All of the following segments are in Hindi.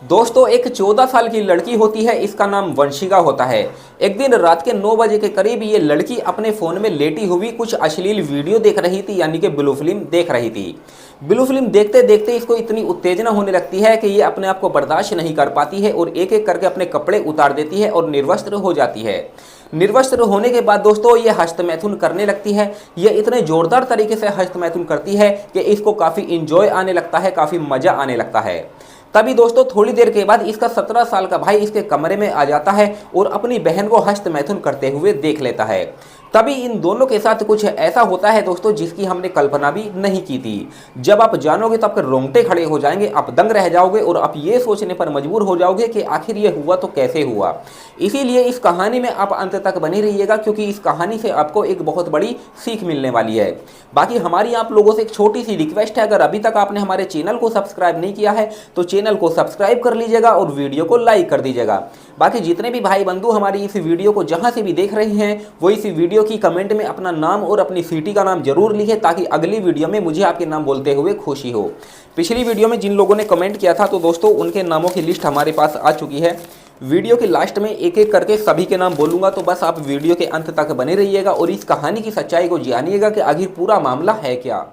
दोस्तों एक 14 साल की लड़की होती है, इसका नाम वंशिका होता है। एक दिन रात के 9 बजे के करीब ये लड़की अपने फ़ोन में लेटी हुई कुछ अश्लील वीडियो देख रही थी, यानी कि ब्लू फिल्म देख रही थी। ब्लू फिल्म देखते देखते इसको इतनी उत्तेजना होने लगती है कि ये अपने आप को बर्दाश्त नहीं कर पाती है और एक एक करके अपने कपड़े उतार देती है और निर्वस्त्र हो जाती है। निर्वस्त्र होने के बाद दोस्तों ये हस्तमैथुन करने लगती है। ये इतने जोरदार तरीके से हस्तमैथुन करती है कि इसको काफ़ी इंजॉय आने लगता है, काफ़ी मज़ा आने लगता है। तभी दोस्तों थोड़ी देर के बाद इसका 17 साल का भाई इसके कमरे में आ जाता है और अपनी बहन को हस्तमैथुन करते हुए देख लेता है। तभी इन दोनों के साथ कुछ ऐसा होता है दोस्तों जिसकी हमने कल्पना भी नहीं की थी। जब आप जानोगे तो आपके रोंगटे खड़े हो जाएंगे, आप दंग रह जाओगे और आप ये सोचने पर मजबूर हो जाओगे कि आखिर ये हुआ तो कैसे हुआ। इसीलिए इस कहानी में आप अंत तक बने रहिएगा, क्योंकि इस कहानी से आपको एक बहुत बड़ी सीख मिलने वाली है। बाकी हमारी आप लोगों से एक छोटी सी रिक्वेस्ट है, अगर अभी तक आपने हमारे चैनल को सब्सक्राइब नहीं किया है तो चैनल को सब्सक्राइब कर लीजिएगा और वीडियो को लाइक कर दीजिएगा। बाकी जितने भी भाई बंधु हमारी इस वीडियो को जहां से भी देख रहे हैं वो इस वीडियो की कमेंट में अपना नाम और अपनी सिटी का नाम जरूर लिखें, ताकि अगली वीडियो में मुझे आपके नाम बोलते हुए खुशी हो। पिछली वीडियो में जिन लोगों ने कमेंट किया था तो दोस्तों उनके नामों की लिस्ट हमारे पास आ चुकी है। वीडियो के लास्ट में एक एक करके सभी के नाम बोलूंगा, तो बस आप वीडियो के अंत तक बने रहिएगा और इस कहानी की सच्चाई को जानिएगा कि आखिर पूरा मामला है क्या।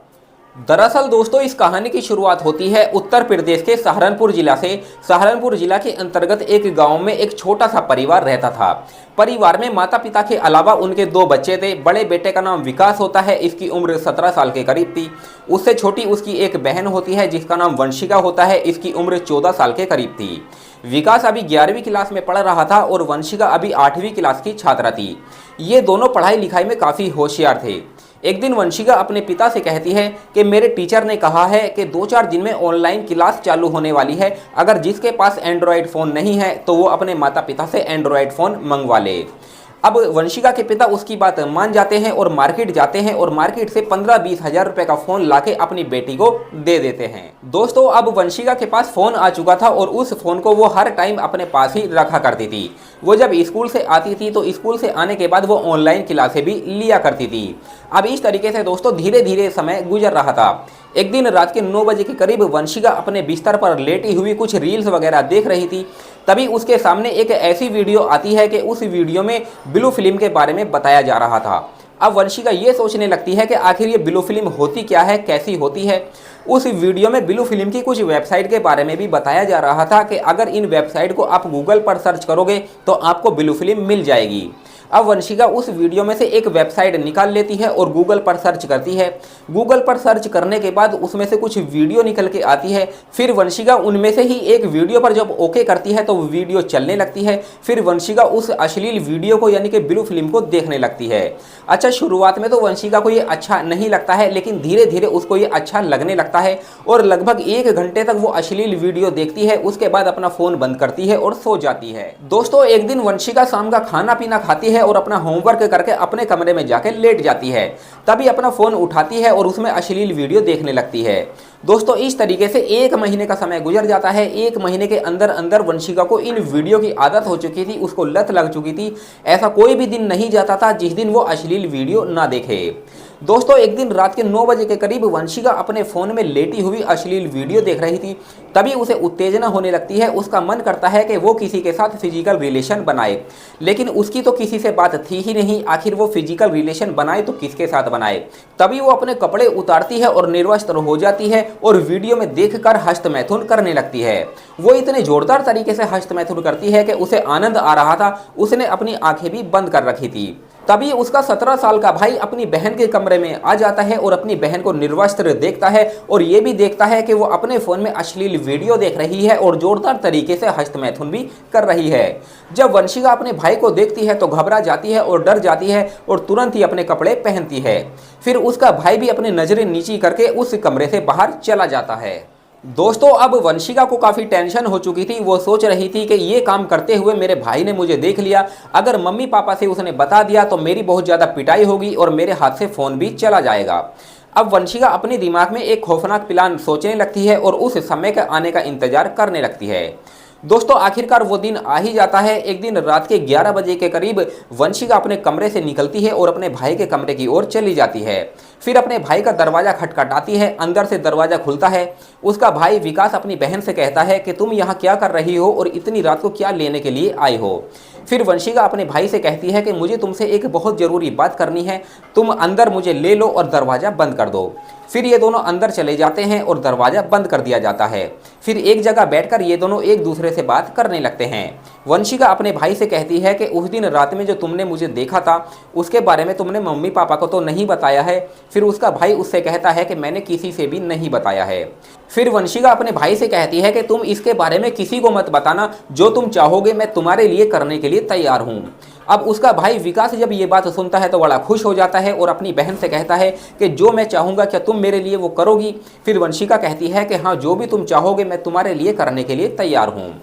दरअसल दोस्तों इस कहानी की शुरुआत होती है उत्तर प्रदेश के सहारनपुर जिला से। सहारनपुर जिला के अंतर्गत एक गांव में एक छोटा सा परिवार रहता था। परिवार में माता पिता के अलावा उनके 2 बच्चे थे। बड़े बेटे का नाम विकास होता है, इसकी उम्र 17 साल के करीब थी। उससे छोटी उसकी एक बहन होती है जिसका नाम वंशिका होता है, इसकी उम्र 14 साल के करीब थी। विकास अभी 11वीं क्लास में पढ़ रहा था और वंशिका अभी 8वीं क्लास की छात्रा थी। ये दोनों पढ़ाई लिखाई में काफ़ी होशियार थे। एक दिन वंशिका अपने पिता से कहती है कि मेरे टीचर ने कहा है कि 2-4 दिन में ऑनलाइन क्लास चालू होने वाली है, अगर जिसके पास एंड्रॉयड फ़ोन नहीं है तो वो अपने माता पिता से एंड्रॉयड फ़ोन मंगवा ले। अब वंशिका के पिता उसकी बात मान जाते हैं और मार्केट जाते हैं और मार्केट से 15-20 हज़ार रुपए का फ़ोन लाके अपनी बेटी को दे देते हैं। दोस्तों अब वंशिका के पास फ़ोन आ चुका था और उस फ़ोन को वो हर टाइम अपने पास ही रखा करती थी। वो जब स्कूल से आती थी तो स्कूल से आने के बाद वो ऑनलाइन क्लासें भी लिया करती थी। अब इस तरीके से दोस्तों धीरे धीरे समय गुजर रहा था। एक दिन रात के 9 बजे के करीब वंशिका अपने बिस्तर पर लेटी हुई कुछ रील्स वगैरह देख रही थी। तभी उसके सामने एक ऐसी वीडियो आती है कि उस वीडियो में ब्लू फिल्म के बारे में बताया जा रहा था। अब वंशिका ये सोचने लगती है कि आखिर ये ब्लू फिल्म होती क्या है, कैसी होती है। उस वीडियो में ब्लू फिल्म की कुछ वेबसाइट के बारे में भी बताया जा रहा था कि अगर इन वेबसाइट को आप गूगल पर सर्च करोगे तो आपको ब्लू फिल्म मिल जाएगी। अब वंशिका उस वीडियो में से एक वेबसाइट निकाल लेती है और गूगल पर सर्च करती है। गूगल पर सर्च करने के बाद उसमें से कुछ वीडियो निकल के आती है। फिर वंशिका उनमें से ही एक वीडियो पर जब ओके करती है तो वो वीडियो चलने लगती है। फिर वंशिका उस अश्लील वीडियो को यानी कि ब्लू फिल्म को देखने लगती है। अच्छा, शुरुआत में तो वंशिका को ये अच्छा नहीं लगता है, लेकिन धीरे धीरे उसको ये अच्छा लगने लगता है और लगभग 1 घंटे तक वो अश्लील वीडियो देखती है। उसके बाद अपना फ़ोन बंद करती है और सो जाती है। दोस्तों एक दिन वंशिका शाम का खाना पीना खाती है और अपना होमवर्क करके अपने कमरे में जाकर लेट जाती है। तभी अपना फोन उठाती है और उसमें अश्लील वीडियो देखने लगती है। दोस्तों इस तरीके से 1 महीने का समय गुजर जाता है। 1 महीने के अंदर अंदर वंशिका को इन वीडियो की आदत हो चुकी थी, उसको लत लग चुकी थी। ऐसा कोई भी दिन नहीं जाता था जिस दिन वो अश्लील वीडियो ना देखे। दोस्तों एक दिन रात के 9 बजे के करीब वंशिका अपने फ़ोन में लेटी हुई अश्लील वीडियो देख रही थी। तभी उसे उत्तेजना होने लगती है। उसका मन करता है कि वो किसी के साथ फिजिकल रिलेशन बनाए, लेकिन उसकी तो किसी से बात थी ही नहीं। आखिर वो फिजिकल रिलेशन बनाए तो किसके साथ बनाए। तभी वो अपने कपड़े उतारती है और निर्वस्त्र हो जाती है और वीडियो में देखकर हस्तमैथुन करने लगती है। वो इतने जोरदार तरीके से हस्तमैथुन करती है कि उसे आनंद आ रहा था। उसने अपनी आंखें भी बंद कर रखी थी। तभी उसका 17 साल का भाई अपनी बहन के कमरे में आ जाता है और अपनी बहन को निर्वस्त्र देखता है और ये भी देखता है कि वो अपने फ़ोन में अश्लील वीडियो देख रही है और जोरदार तरीके से हस्तमैथुन भी कर रही है। जब वंशिका अपने भाई को देखती है तो घबरा जाती है और डर जाती है और तुरंत ही अपने कपड़े पहनती है। फिर उसका भाई भी अपनी नज़रें नीची करके उस कमरे से बाहर चला जाता है। दोस्तों अब वंशिका को काफ़ी टेंशन हो चुकी थी। वो सोच रही थी कि ये काम करते हुए मेरे भाई ने मुझे देख लिया, अगर मम्मी पापा से उसने बता दिया तो मेरी बहुत ज़्यादा पिटाई होगी और मेरे हाथ से फ़ोन भी चला जाएगा। अब वंशिका अपने दिमाग में एक खौफनाक प्लान सोचने लगती है और उस समय के आने का इंतजार करने लगती है। दोस्तों आखिरकार वो दिन आ ही जाता है। एक दिन रात के 11 बजे के करीब वंशिका अपने कमरे से निकलती है और अपने भाई के कमरे की ओर चली जाती है। फिर अपने भाई का दरवाजा खटखटाती है, अंदर से दरवाजा खुलता है। उसका भाई विकास अपनी बहन से कहता है कि तुम यहाँ क्या कर रही हो और इतनी रात को क्या लेने के लिए आई हो। फिर वंशिका अपने भाई से कहती है कि मुझे तुमसे एक बहुत ज़रूरी बात करनी है, तुम अंदर मुझे ले लो और दरवाज़ा बंद कर दो। फिर ये दोनों अंदर चले जाते हैं और दरवाज़ा बंद कर दिया जाता है। फिर एक जगह बैठकर ये दोनों एक दूसरे से बात करने लगते हैं। वंशिका अपने भाई से कहती है कि उस दिन रात में जो तुमने मुझे देखा था उसके बारे में तुमने मम्मी पापा को तो नहीं बताया है। फिर उसका भाई उससे कहता है कि मैंने किसी से भी नहीं बताया है। फिर वंशिका अपने भाई से कहती है कि तुम इसके बारे में किसी को मत बताना, जो तुम चाहोगे मैं तुम्हारे लिए करने के लिए तैयार हूँ। अब उसका भाई विकास जब ये बात सुनता है तो बड़ा खुश हो जाता है और अपनी बहन से कहता है कि जो मैं चाहूँगा क्या तुम मेरे लिए वो करोगी। फिर वंशिका कहती है कि हाँ, जो भी तुम चाहोगे मैं तुम्हारे लिए करने के लिए तैयार हूँ।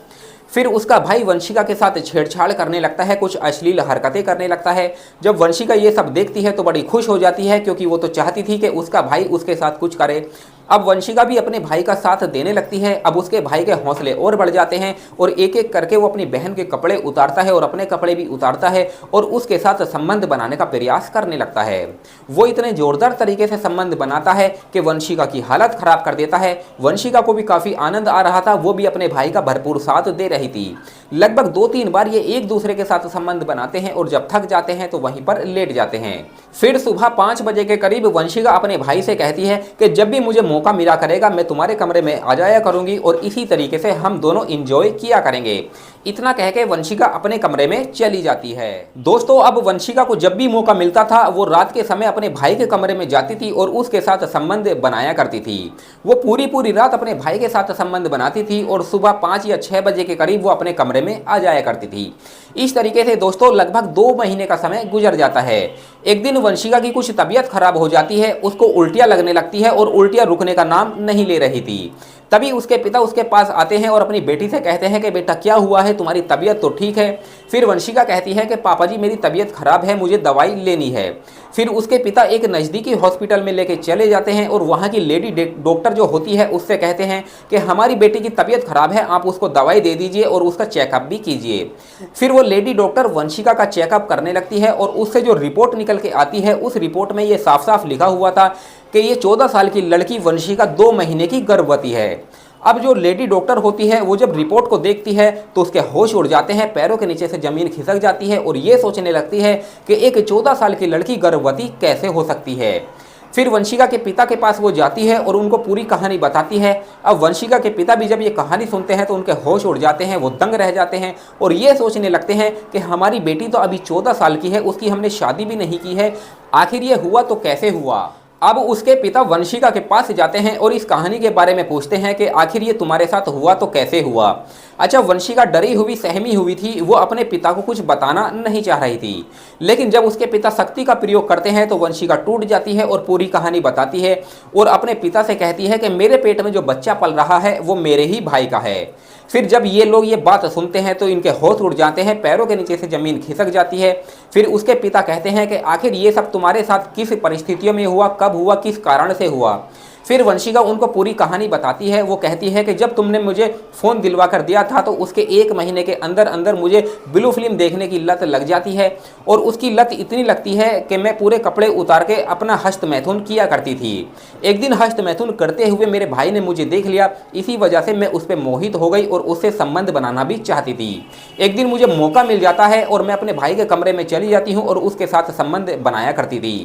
फिर उसका भाई वंशिका के साथ छेड़छाड़ करने लगता है, कुछ अश्लील हरकतें करने लगता है। जब वंशिका ये सब देखती है तो बड़ी खुश हो जाती है, क्योंकि वो तो चाहती थी कि उसका भाई उसके साथ कुछ करे। अब वंशिका भी अपने भाई का साथ देने लगती है। अब उसके भाई के हौसले और बढ़ जाते हैं और एक एक करके वो अपनी बहन के कपड़े उतारता है और अपने कपड़े भी उतारता है और उसके साथ संबंध बनाने का प्रयास करने लगता है। वो इतने जोरदार तरीके से संबंध बनाता है कि वंशिका की हालत खराब कर देता है। वंशिका को भी काफ़ी आनंद आ रहा था, वो भी अपने भाई का भरपूर साथ दे रही थी। लगभग 2-3 बार ये एक दूसरे के साथ संबंध बनाते हैं और जब थक जाते हैं तो वहीं पर लेट जाते हैं। फिर सुबह 5 बजे के करीब वंशिका अपने भाई से कहती है कि जब भी मुझे मौका मिला करेगा मैं तुम्हारे कमरे में आ जाया करूंगी और इसी तरीके से हम दोनों इंजॉय किया करेंगे। इतना कह के वंशिका अपने कमरे में चली जाती है। दोस्तों, अब वंशिका को जब भी मौका मिलता था वो रात के समय अपने भाई के कमरे में जाती थी और उसके साथ संबंध बनाया करती थी। वो पूरी रात अपने भाई के साथ संबंध बनाती थी और सुबह 5 या 6 बजे के करीब वो अपने कमरे में आ जाया करती थी। इस तरीके से दोस्तों लगभग 2 महीने का समय गुजर जाता है। एक दिन वंशिका की कुछ तबीयत खराब हो जाती है, उसको उल्टियां लगने लगती है और उल्टियां रुकने का नाम नहीं ले रही थी। तभी उसके पिता उसके पास आते हैं और अपनी बेटी से कहते हैं कि बेटा क्या हुआ है, तुम्हारी तबीयत तो ठीक है। फिर वंशिका कहती है कि पापा जी मेरी तबीयत खराब है, मुझे दवाई लेनी है। फिर उसके पिता एक नज़दीकी हॉस्पिटल में लेके चले जाते हैं और वहाँ की लेडी डॉक्टर जो होती है उससे कहते हैं कि हमारी बेटी की तबीयत खराब है, आप उसको दवाई दे दीजिए और उसका चेकअप भी कीजिए। फिर वो लेडी डॉक्टर वंशिका का चेकअप करने लगती है और उससे जो रिपोर्ट निकल के आती है उस रिपोर्ट में ये साफ साफ लिखा हुआ था कि ये 14 साल की लड़की वंशिका 2 महीने की गर्भवती है। अब जो लेडी डॉक्टर होती है वो जब रिपोर्ट को देखती है तो उसके होश उड़ जाते हैं, पैरों के नीचे से ज़मीन खिसक जाती है और ये सोचने लगती है कि एक 14 साल की लड़की गर्भवती कैसे हो सकती है। फिर वंशिका के पिता के पास वो जाती है और उनको पूरी कहानी बताती है। अब वंशिका के पिता भी जब ये कहानी सुनते हैं तो उनके होश उड़ जाते हैं, वो दंग रह जाते हैं और ये सोचने लगते हैं कि हमारी बेटी तो अभी 14 साल की है, उसकी हमने शादी भी नहीं की है, आखिर ये हुआ तो कैसे हुआ। अब उसके पिता वंशिका के पास जाते हैं और इस कहानी के बारे में पूछते हैं कि आखिर ये तुम्हारे साथ हुआ तो कैसे हुआ। अच्छा, वंशिका डरी हुई सहमी हुई थी, वो अपने पिता को कुछ बताना नहीं चाह रही थी, लेकिन जब उसके पिता शक्ति का प्रयोग करते हैं तो वंशिका टूट जाती है और पूरी कहानी बताती है और अपने पिता से कहती है कि मेरे पेट में जो बच्चा पल रहा है वो मेरे ही भाई का है। फिर जब ये लोग ये बात सुनते हैं तो इनके होश उड़ जाते हैं, पैरों के नीचे से ज़मीन खिसक जाती है। फिर उसके पिता कहते हैं कि आखिर ये सब तुम्हारे साथ किस परिस्थितियों में हुआ, कब हुआ, किस कारण से हुआ। फिर वंशिका उनको पूरी कहानी बताती है। वो कहती है कि जब तुमने मुझे फ़ोन दिलवा कर दिया था तो उसके 1 महीने के अंदर अंदर मुझे ब्लू फिल्म देखने की लत लग जाती है और उसकी लत इतनी लगती है कि मैं पूरे कपड़े उतार के अपना हस्त मैथुन किया करती थी। एक दिन हस्त मैथुन करते हुए मेरे भाई ने मुझे देख लिया, इसी वजह से मैं उस पर मोहित हो गई और उससे संबंध बनाना भी चाहती थी। एक दिन मुझे मौका मिल जाता है और मैं अपने भाई के कमरे में चली जाती हूँ और उसके साथ संबंध बनाया करती थी।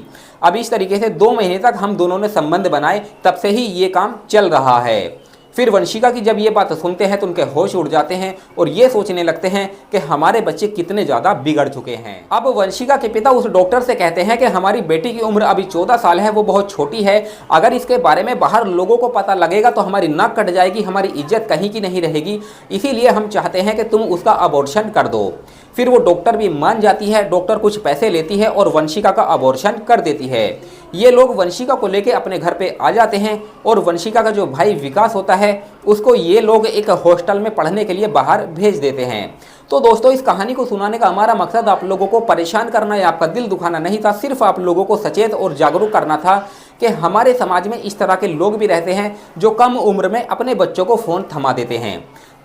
अब इस तरीके से 2 महीने तक हम दोनों ने संबंध बनाए, तब से ही ये काम चल रहा है। फिर वंशिका की जब ये बात सुनते हैं तो उनके होश उड़ जाते हैं और ये सोचने लगते हैं कि हमारे बच्चे कितने ज़्यादा बिगड़ चुके हैं। अब वंशिका के पिता उस डॉक्टर से कहते हैं कि हमारी बेटी की उम्र अभी 14 साल है, वो बहुत छोटी है, अगर इसके बारे में बाहर लोगों को पता लगेगा तो हमारी नाक कट जाएगी, हमारी इज्जत कहीं की नहीं रहेगी, इसीलिए हम चाहते हैं कि तुम उसका अबॉर्शन कर दो। फिर वो डॉक्टर भी मान जाती है, डॉक्टर कुछ पैसे लेती है और वंशिका का अबॉर्शन कर देती है। ये लोग वंशिका को लेके अपने घर पे आ जाते हैं और वंशिका का जो भाई विकास होता है उसको ये लोग एक हॉस्टल में पढ़ने के लिए बाहर भेज देते हैं। तो दोस्तों, इस कहानी को सुनाने का हमारा मकसद आप लोगों को परेशान करना या आपका दिल दुखाना नहीं था, सिर्फ आप लोगों को सचेत और जागरूक करना था कि हमारे समाज में इस तरह के लोग भी रहते हैं जो कम उम्र में अपने बच्चों को फ़ोन थमा देते हैं।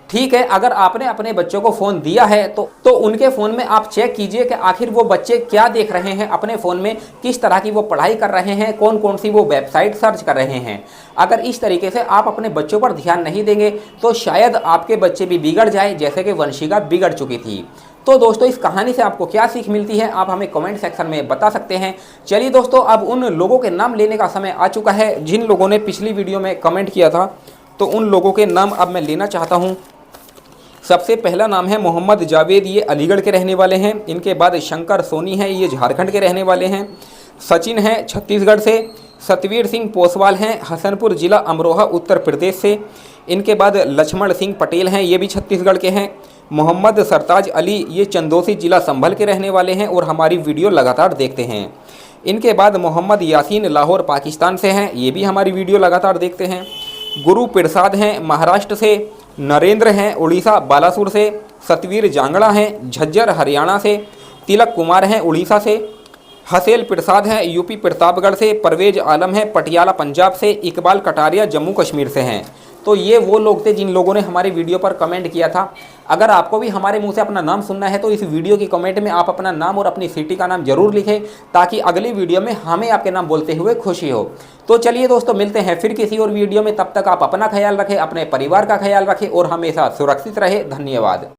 ठीक है, अगर आपने अपने बच्चों को फ़ोन दिया है तो उनके फ़ोन में आप चेक कीजिए कि आखिर वो बच्चे क्या देख रहे हैं अपने फ़ोन में, किस तरह की वो पढ़ाई कर रहे हैं, कौन कौन सी वो वेबसाइट सर्च कर रहे हैं। अगर इस तरीके से आप अपने बच्चों पर ध्यान नहीं देंगे तो शायद आपके बच्चे भी बिगड़ जाए, जैसे कि वंशिका बिगड़ चुकी थी। तो दोस्तों, इस कहानी से आपको क्या सीख मिलती है, आप हमें कमेंट सेक्शन में बता सकते हैं। चलिए दोस्तों, अब उन लोगों के नाम लेने का समय आ चुका है जिन लोगों ने पिछली वीडियो में कमेंट किया था, तो उन लोगों के नाम अब मैं लेना चाहता हूं। सबसे पहला नाम है मोहम्मद जावेद, ये अलीगढ़ के रहने वाले हैं। इनके बाद शंकर सोनी हैं, ये झारखंड के रहने वाले हैं। सचिन हैं छत्तीसगढ़ से। सतवीर सिंह पोसवाल हैं, हसनपुर जिला अमरोहा उत्तर प्रदेश से। इनके बाद लक्ष्मण सिंह पटेल हैं, ये भी छत्तीसगढ़ के हैं। मोहम्मद सरताज अली, ये चंदौसी जिला संभल के रहने वाले हैं और हमारी वीडियो लगातार देखते हैं। इनके बाद मोहम्मद यासीन लाहौर पाकिस्तान से हैं, ये भी हमारी वीडियो लगातार देखते हैं। गुरु प्रसाद हैं महाराष्ट्र से। नरेंद्र हैं उड़ीसा बालासुर से। सतवीर जांगड़ा हैं झज्जर हरियाणा से। तिलक कुमार हैं उड़ीसा से। हसेल प्रसाद हैं यूपी प्रतापगढ़ से। परवेज आलम हैं पटियाला पंजाब से। इकबाल कटारिया जम्मू कश्मीर से हैं। तो ये वो लोग थे जिन लोगों ने हमारी वीडियो पर कमेंट किया था। अगर आपको भी हमारे मुंह से अपना नाम सुनना है तो इस वीडियो की कमेंट में आप अपना नाम और अपनी सिटी का नाम जरूर लिखें, ताकि अगली वीडियो में हमें आपके नाम बोलते हुए खुशी हो। तो चलिए दोस्तों, मिलते हैं फिर किसी और वीडियो में। तब तक आप अपना ख्याल रखें, अपने परिवार का ख्याल रखें और हमेशा सुरक्षित रहे। धन्यवाद।